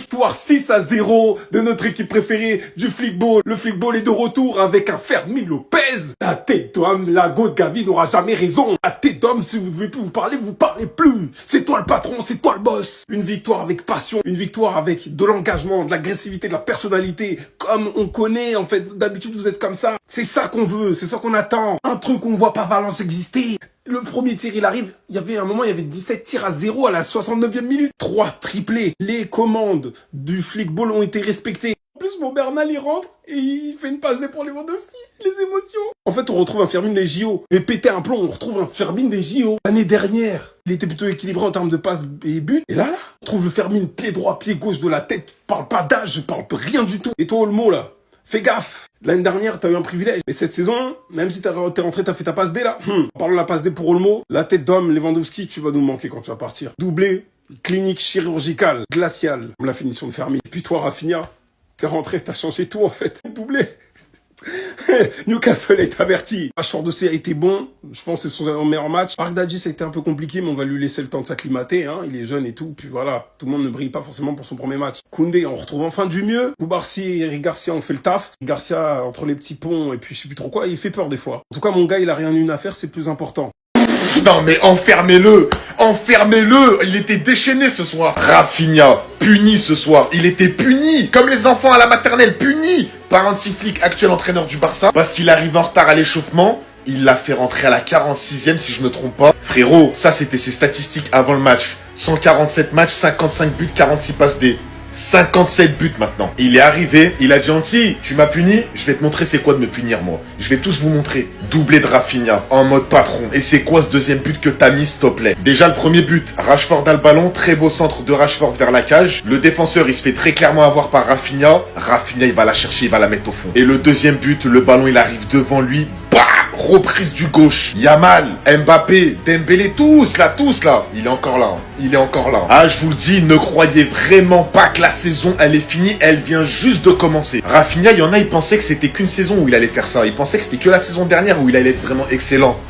Victoire 6-0 de notre équipe préférée du Flickball. Le Flickball est de retour avec un Fermín López. La tête d'homme, la go de Gavi n'aura jamais raison. La tête d'homme, si vous ne devez plus vous parlez plus. C'est toi le patron, c'est toi le boss. Une victoire avec passion, une victoire avec de l'engagement, de l'agressivité, de la personnalité. Comme on connaît, en fait, d'habitude vous êtes comme ça. C'est ça qu'on veut, c'est ça qu'on attend. Un truc qu'on voit pas Valence exister. Le premier tir, il arrive, il y avait un moment, il y avait 17 tirs à 0 à la 69e minute. 3 triplés. Les commandes du Flickball ont été respectées. En plus, mon Bernal, il rentre et il fait une passe D pour Lewandowski. Les émotions. En fait, on retrouve un Fermín des JO. Mais péter un plomb, on retrouve un Fermín des JO. L'année dernière, il était plutôt équilibré en termes de passes et buts. Et là, on trouve le Fermín pied droit, pied gauche de la tête. Je parle pas d'âge, je parle rien du tout. Et toi, Olmo, là, fais gaffe. L'année dernière, t'as eu un privilège. Mais cette saison, même si t'es rentré, t'as fait ta passe D là. Parlons de la passe D pour Olmo. La tête d'homme, Lewandowski, tu vas nous manquer quand tu vas partir. Doublé, clinique chirurgicale, glaciale. La finition de Fermín. Et puis toi, Rafinha, t'es rentré, t'as changé tout en fait. Doublé. Newcastle est averti. Rashford aussi a été bon. Je pense que c'est son meilleur match. Park Dadji, ça a été un peu compliqué, mais on va lui laisser le temps de s'acclimater. Hein. Il est jeune et tout. Puis voilà, tout le monde ne brille pas forcément pour son premier match. Koundé, on retrouve enfin du mieux. Koubarsi et Eric Garcia ont fait le taf. Garcia, entre les petits ponts et puis je sais plus trop quoi, il fait peur des fois. En tout cas, mon gars, il a rien eu à faire, c'est le plus important. Non mais enfermez-le. Il était déchaîné ce soir. Rafinha, puni ce soir. Il était puni, comme les enfants à la maternelle, puni par Hansi Flick, actuel entraîneur du Barça, parce qu'il arrive en retard à l'échauffement. Il l'a fait rentrer à la 46e si je me trompe pas. Frérot, ça c'était ses statistiques avant le match. 147 matchs, 55 buts, 46 passes D. 57 buts maintenant. Il est arrivé, il a dit Hansi, tu m'as puni, je vais te montrer c'est quoi de me punir moi. Je vais tous vous montrer. Doublé de Rafinha, en mode patron. Et c'est quoi ce deuxième but que t'as mis s'il te plaît? Déjà le premier but, Rashford a le ballon, très beau centre de Rashford vers la cage. Le défenseur il se fait très clairement avoir par Rafinha. Rafinha il va la chercher, il va la mettre au fond. Et le deuxième but, le ballon il arrive devant lui. Bam! Reprise du gauche. Yamal, Mbappé, Dembélé, tous là. Il est encore là. Ah, je vous le dis, ne croyez vraiment pas que la saison, elle est finie. Elle vient juste de commencer. Rafinha, il y en a, ils pensaient que c'était qu'une saison où il allait faire ça. Ils pensaient que c'était que la saison dernière où il allait être vraiment excellent.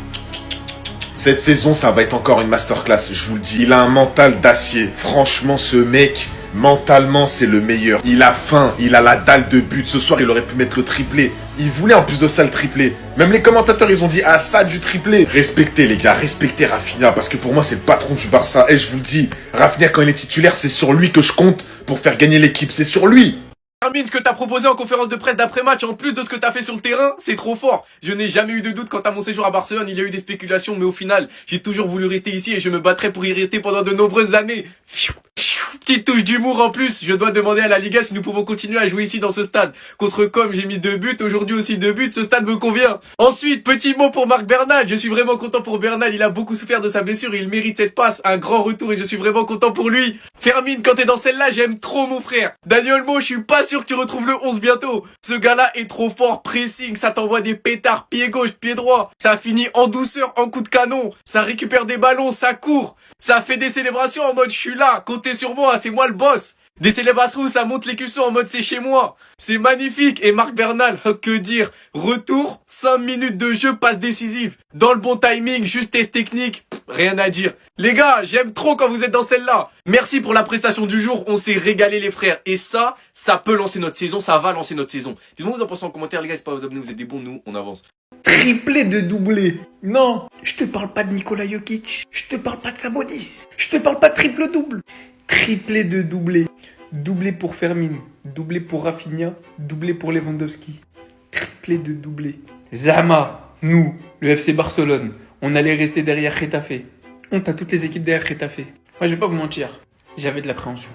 Cette saison, ça va être encore une masterclass, je vous le dis. Il a un mental d'acier. Franchement, ce mec... mentalement, c'est le meilleur. Il a faim, il a la dalle de but. Ce soir, il aurait pu mettre le triplé. Il voulait en plus de ça le triplé. Même les commentateurs, ils ont dit, ah ça du triplé. Respectez les gars, respectez Rafinha. Parce que pour moi, c'est le patron du Barça. Et je vous le dis, Rafinha, quand il est titulaire, c'est sur lui que je compte pour faire gagner l'équipe. C'est sur lui. Fermín, ce que t'as proposé en conférence de presse d'après-match, en plus de ce que t'as fait sur le terrain, c'est trop fort. Je n'ai jamais eu de doute quant à mon séjour à Barcelone, il y a eu des spéculations, mais au final, j'ai toujours voulu rester ici et je me battrai pour y rester pendant de nombreuses années. Petite touche d'humour en plus, je dois demander à la Liga si nous pouvons continuer à jouer ici dans ce stade. Contre Com, j'ai mis 2 buts, aujourd'hui aussi 2 buts, ce stade me convient. Ensuite, petit mot pour Marc Bernal, je suis vraiment content pour Bernal, il a beaucoup souffert de sa blessure et il mérite cette passe, un grand retour et je suis vraiment content pour lui. Fermín, quand t'es dans celle-là, j'aime trop mon frère. Daniel Mo, je suis pas sûr que tu retrouves le 11 bientôt. Ce gars-là est trop fort, pressing, ça t'envoie des pétards, pied gauche, pied droit. Ça finit en douceur, en coup de canon. Ça récupère des ballons, ça court. Ça fait des célébrations en mode je suis là, comptez sur moi, c'est moi le boss. Des célébrations où ça monte les cuissons en mode c'est chez moi. C'est magnifique. Et Marc Bernal, que dire? Retour, 5 minutes de jeu, passe décisive. Dans le bon timing, justesse technique, rien à dire. Les gars, j'aime trop quand vous êtes dans celle-là. Merci pour la prestation du jour, on s'est régalé les frères. Et ça peut lancer notre saison, ça va lancer notre saison. Dites-moi vous en pensez en commentaire les gars, n'hésitez pas à vous abonner, vous êtes des bons, nous, on avance. Triplé de doublé. Non, je te parle pas de Nikola Jokic. Je te parle pas de Sabonis. Je te parle pas de triple-double. Triplé de doublé. Doublé pour Fermín. Doublé pour Rafinha. Doublé pour Lewandowski. Triplé de doublé. Zama, nous, le FC Barcelone, on allait rester derrière Getafe. Honte à toutes les équipes derrière Getafe. Moi, je vais pas vous mentir. J'avais de l'appréhension.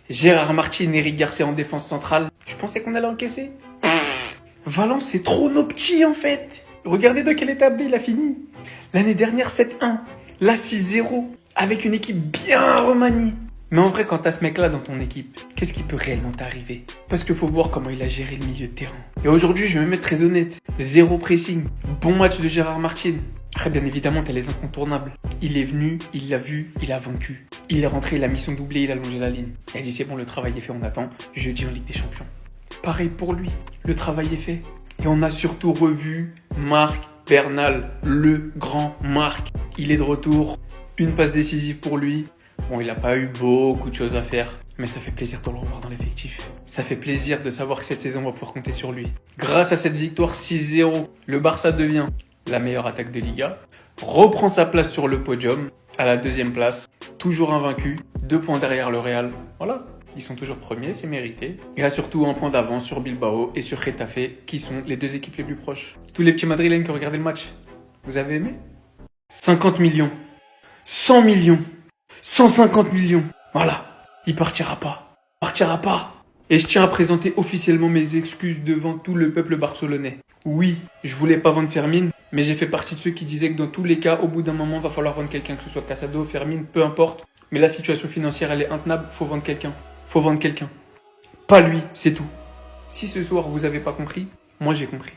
Gérard Martin, Eric Garcia en défense centrale. Je pensais qu'on allait encaisser. Valence, c'est trop nos petits en fait. Regardez de quelle étape il a fini. L'année dernière, 7-1. Là, 6-0. Avec une équipe bien remaniée. Mais en vrai, quand t'as ce mec-là dans ton équipe, qu'est-ce qui peut réellement t'arriver? Parce qu'il faut voir comment il a géré le milieu de terrain. Et aujourd'hui, je vais me mettre très honnête. Zéro pressing. Bon match de Gérard Martin. Très bien évidemment, t'as les incontournables. Il est venu, il l'a vu, il a vaincu. Il est rentré, il a mis son doublé, il a longé la ligne. Il a dit c'est bon, le travail est fait, on attend. Jeudi en Ligue des Champions. Pareil pour lui, le travail est fait. Et on a surtout revu Marc Bernal, le grand Marc. Il est de retour. Une passe décisive pour lui. Bon, il n'a pas eu beaucoup de choses à faire, mais ça fait plaisir de le revoir dans l'effectif. Ça fait plaisir de savoir que cette saison on va pouvoir compter sur lui. Grâce à cette victoire 6-0, le Barça devient la meilleure attaque de Liga, reprend sa place sur le podium, à la 2e place, toujours invaincu, 2 points derrière le Real. Voilà, ils sont toujours premiers, c'est mérité. Il a surtout un point d'avance sur Bilbao et sur Getafe, qui sont les 2 équipes les plus proches. Tous les petits madrilènes qui ont regardé le match, vous avez aimé? 50 millions, 100 millions, 150 millions. Voilà, il partira pas. Partira pas. Et je tiens à présenter officiellement mes excuses devant tout le peuple barcelonais. Oui, je voulais pas vendre Fermin, mais j'ai fait partie de ceux qui disaient que dans tous les cas, au bout d'un moment, va falloir vendre quelqu'un, que ce soit Casado, Fermin, peu importe. Mais la situation financière, elle est intenable, faut vendre quelqu'un. Faut vendre quelqu'un. Pas lui, c'est tout. Si ce soir vous avez pas compris, moi j'ai compris.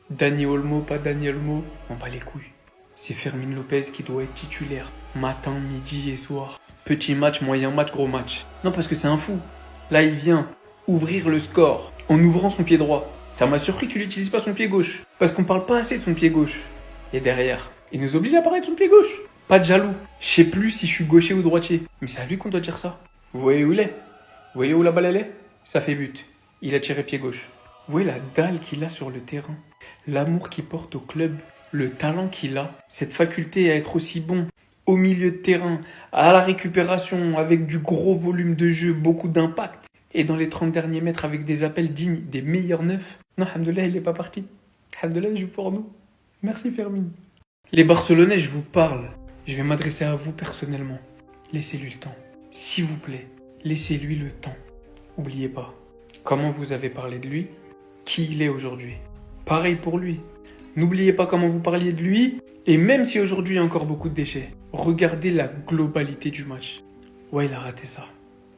Dani Olmo, pas Dani Olmo, on bat les couilles. C'est Fermin Lopez qui doit être titulaire. Matin, midi et soir. Petit match, moyen match, gros match. Non, parce que c'est un fou. Là, il vient ouvrir le score en ouvrant son pied droit. Ça m'a surpris qu'il n'utilise pas son pied gauche. Parce qu'on parle pas assez de son pied gauche. Et derrière, il nous oblige à parler de son pied gauche. Pas de jaloux. Je sais plus si je suis gaucher ou droitier. Mais c'est à lui qu'on doit dire ça. Vous voyez où il est? Vous voyez où la balle elle est? Ça fait but. Il a tiré pied gauche. Vous voyez la dalle qu'il a sur le terrain. L'amour qu'il porte au club. Le talent qu'il a. Cette faculté à être aussi bon au milieu de terrain, à la récupération, avec du gros volume de jeu, beaucoup d'impact. Et dans les 30 derniers mètres, avec des appels dignes des meilleurs neufs. Non, alhamdoulilah, il n'est pas parti. Alhamdoulilah, il joue pour nous. Merci, Fermin. Les Barcelonais, je vous parle. Je vais m'adresser à vous personnellement. Laissez-lui le temps. S'il vous plaît, laissez-lui le temps. Oubliez pas, comment vous avez parlé de lui, qui il est aujourd'hui. Pareil pour lui. N'oubliez pas comment vous parliez de lui, et même si aujourd'hui il y a encore beaucoup de déchets, regardez la globalité du match. Ouais, il a raté ça.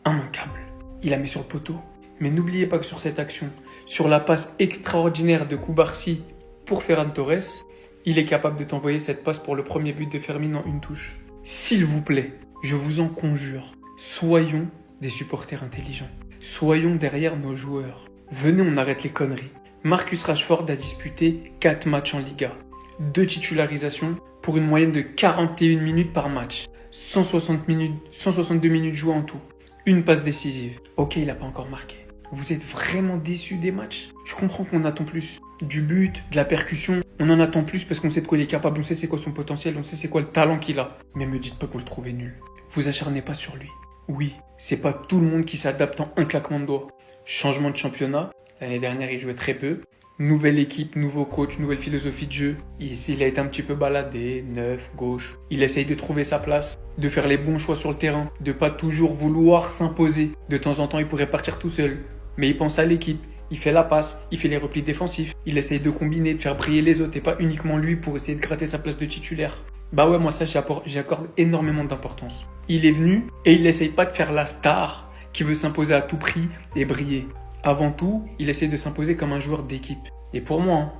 Immanquable. Il la mis sur le poteau. Mais n'oubliez pas que sur cette action, sur la passe extraordinaire de Koubarsi pour Ferran Torres, il est capable de t'envoyer cette passe pour le premier but de Fermin en une touche. S'il vous plaît, je vous en conjure, soyons des supporters intelligents. Soyons derrière nos joueurs. Venez, on arrête les conneries. Marcus Rashford a disputé 4 matchs en Liga. 2 titularisations pour une moyenne de 41 minutes par match. 162 minutes jouées en tout. Une passe décisive. Ok, il n'a pas encore marqué. Vous êtes vraiment déçus des matchs? Je comprends qu'on attend plus. Du but, de la percussion, on en attend plus parce qu'on sait de quoi il est capable, on sait c'est quoi son potentiel, on sait c'est quoi le talent qu'il a. Mais me dites pas que vous le trouvez nul. Vous acharnez pas sur lui. Oui, c'est pas tout le monde qui s'adapte en un claquement de doigts. Changement de championnat. L'année dernière, il jouait très peu. Nouvelle équipe, nouveau coach, nouvelle philosophie de jeu. Il a été un petit peu baladé, neuf, gauche. Il essaye de trouver sa place, de faire les bons choix sur le terrain, de pas toujours vouloir s'imposer. De temps en temps, il pourrait partir tout seul. Mais il pense à l'équipe. Il fait la passe, il fait les replis défensifs. Il essaye de combiner, de faire briller les autres et pas uniquement lui pour essayer de gratter sa place de titulaire. Bah ouais, moi ça, j'accorde énormément d'importance. Il est venu et il essaye pas de faire la star qui veut s'imposer à tout prix et briller. Avant tout, il essaie de s'imposer comme un joueur d'équipe. Et pour moi,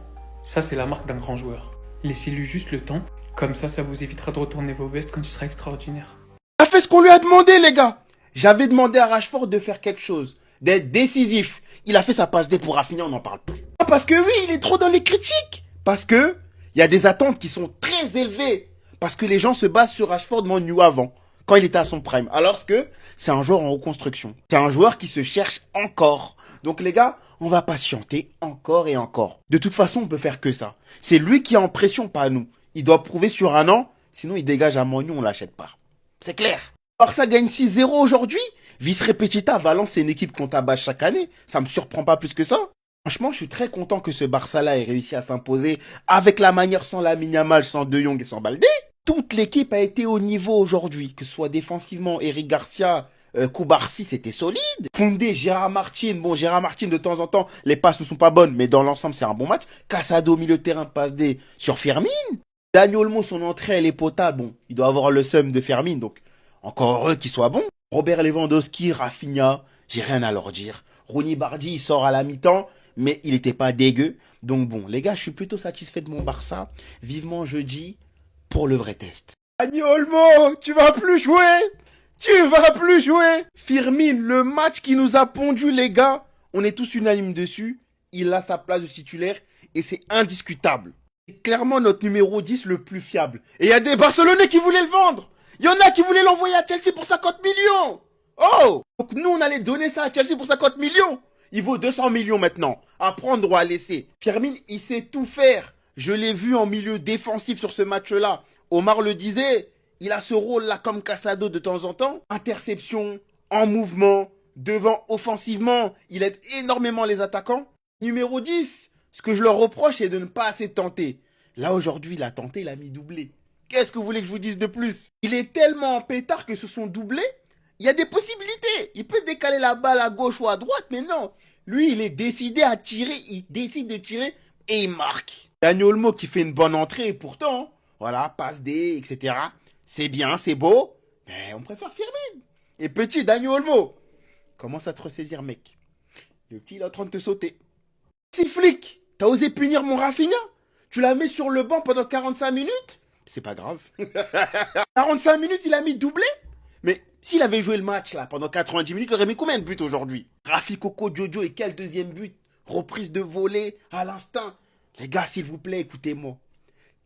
ça c'est la marque d'un grand joueur. Laissez-lui juste le temps, comme ça vous évitera de retourner vos vestes quand il sera extraordinaire. Il a fait ce qu'on lui a demandé, les gars. J'avais demandé à Rashford de faire quelque chose, d'être décisif. Il a fait sa passe D pour Rafinha, on n'en parle plus. Parce que oui, il est trop dans les critiques. Parce que il y a des attentes qui sont très élevées. Parce que les gens se basent sur Rashford Manu avant, quand il était à son prime. Alors que c'est un joueur en reconstruction. C'est un joueur qui se cherche encore. Donc les gars, on va patienter encore et encore. De toute façon, on peut faire que ça. C'est lui qui est en pression, pas nous. Il doit prouver sur un an, sinon il dégage à Manu, on l'achète pas. C'est clair. Barça gagne 6-0 aujourd'hui. Vice repetita, Valence c'est une équipe qu'on tabasse chaque année. Ça me surprend pas plus que ça. Franchement, je suis très content que ce Barça-là ait réussi à s'imposer avec la manière sans Lamine Yamal, sans De Jong et sans Baldé. Toute l'équipe a été au niveau aujourd'hui, que ce soit défensivement, Eric Garcia, Koubarsi, c'était solide. Koundé, Gérard Martin. Bon, Gérard Martin, de temps en temps, les passes ne sont pas bonnes, mais dans l'ensemble, c'est un bon match. Casado, milieu de terrain, passe D sur Fermin. Dani Olmo, son entrée, elle est potable. Bon, il doit avoir le seum de Fermin, donc encore heureux qu'il soit bon. Robert Lewandowski, Rafinha, j'ai rien à leur dire. Rooney Bardi, il sort à la mi-temps, mais il était pas dégueu. Donc bon, les gars, je suis plutôt satisfait de mon Barça. Vivement jeudi pour le vrai test. Dani Olmo, tu vas plus jouer! Tu vas plus jouer! Firmin, le match qui nous a pondu, les gars, on est tous unanimes dessus. Il a sa place de titulaire et c'est indiscutable. C'est clairement notre numéro 10 le plus fiable. Et il y a des Barcelonais qui voulaient le vendre. Il y en a qui voulaient l'envoyer à Chelsea pour 50 millions. Oh! Donc nous, on allait donner ça à Chelsea pour 50 millions. Il vaut 200 millions maintenant. À prendre ou à laisser. Firmine, il sait tout faire. Je l'ai vu en milieu défensif sur ce match-là. Omar le disait, il a ce rôle-là comme Casado de temps en temps. Interception, en mouvement, devant offensivement. Il aide énormément les attaquants. Numéro 10, ce que je leur reproche, c'est de ne pas assez tenter. Là, aujourd'hui, il a tenté, il a mis doublé. Qu'est-ce que vous voulez que je vous dise de plus? Il est tellement en pétard que ce sont doublés. Il y a des possibilités. Il peut décaler la balle à gauche ou à droite, mais non. Lui, il est décidé à tirer. Il décide de tirer et il marque. Dani Olmo qui fait une bonne entrée, et pourtant, voilà, passe D, etc. C'est bien, c'est beau, mais on préfère Firmine. Et petit Dani Olmo, commence à te ressaisir, mec. Le petit, il est en train de te sauter. Si flic, t'as osé punir mon Rafinha? Tu l'as mis sur le banc pendant 45 minutes? C'est pas grave. 45 minutes, il a mis doublé? Mais s'il avait joué le match là pendant 90 minutes, il aurait mis combien de buts aujourd'hui? Rafi Coco Jojo et quel deuxième but? Reprise de volée à l'instinct. Les gars, s'il vous plaît, écoutez-moi.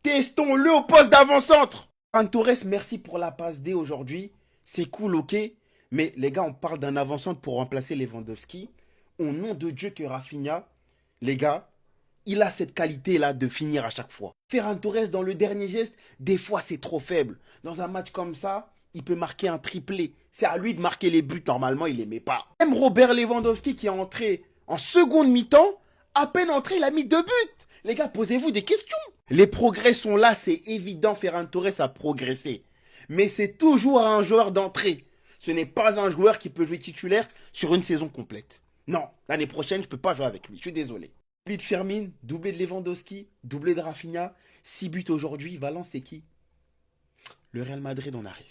Testons-le au poste d'avant-centre. Ferran Torres, merci pour la passe D aujourd'hui. C'est cool, ok. Mais les gars, on parle d'un avant-centre pour remplacer Lewandowski. Au nom de Dieu que Rafinha, les gars, il a cette qualité-là de finir à chaque fois. Ferran Torres, dans le dernier geste, des fois, c'est trop faible. Dans un match comme ça, il peut marquer un triplé. C'est à lui de marquer les buts. Normalement, il les met pas. Même Robert Lewandowski qui est entré en seconde mi-temps, à peine entré, il a mis 2 buts. Les gars, posez-vous des questions. Les progrès sont là, c'est évident. Ferran Torres a progressé. Mais c'est toujours un joueur d'entrée. Ce n'est pas un joueur qui peut jouer titulaire sur une saison complète. Non, l'année prochaine, je ne peux pas jouer avec lui. Je suis désolé. Doublé de Firmine, doublé de Lewandowski, doublé de Rafinha. 6 buts aujourd'hui. Valence, c'est qui? Le Real Madrid, on arrive.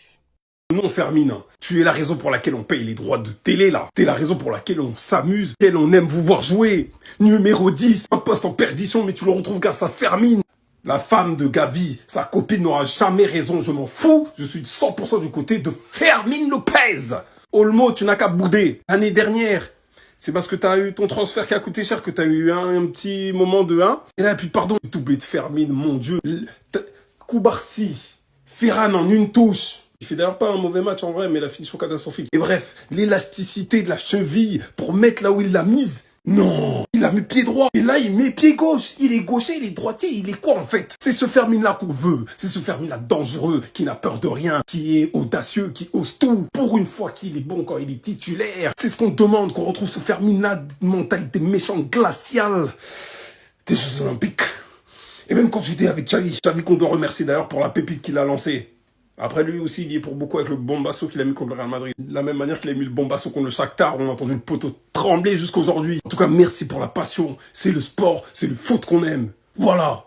Non, Fermine, tu es la raison pour laquelle on paye les droits de télé, là. T'es la raison pour laquelle on s'amuse, laquelle on aime vous voir jouer. Numéro 10, un poste en perdition, mais tu le retrouves grâce à Fermine. La femme de Gavi, sa copine n'aura jamais raison, je m'en fous. Je suis 100% du côté de Fermine Lopez. Olmo, tu n'as qu'à bouder. L'année dernière, c'est parce que t'as eu ton transfert qui a coûté cher que t'as eu un petit moment de 1. Et là, puis pardon, doublé de Fermine, mon Dieu. Koubarsi, Ferran en une touche. Il fait d'ailleurs pas un mauvais match en vrai, mais la finition catastrophique. Et bref, l'élasticité de la cheville pour mettre là où il l'a mise. Non, il a mis pied droit. Et là, il met pied gauche. Il est gaucher, il est droitier. Il est quoi en fait? C'est ce Fermine-là qu'on veut. C'est ce Fermine-là dangereux, qui n'a peur de rien, qui est audacieux, qui ose tout. Pour une fois qu'il est bon quand il est titulaire. C'est ce qu'on demande, qu'on retrouve ce Fermine-là, mentalité méchante, glaciale des Jeux Olympiques. Et même quand j'étais avec Xavi qu'on doit remercier d'ailleurs pour la pépite qu'il a lancée. Après, lui aussi, il y est pour beaucoup avec le bombasso qu'il a mis contre le Real Madrid. De la même manière qu'il a mis le bombasso contre le Shakhtar, on a entendu le poteau trembler jusqu'aujourd'hui. En tout cas, merci pour la passion. C'est le sport, c'est le foot qu'on aime. Voilà.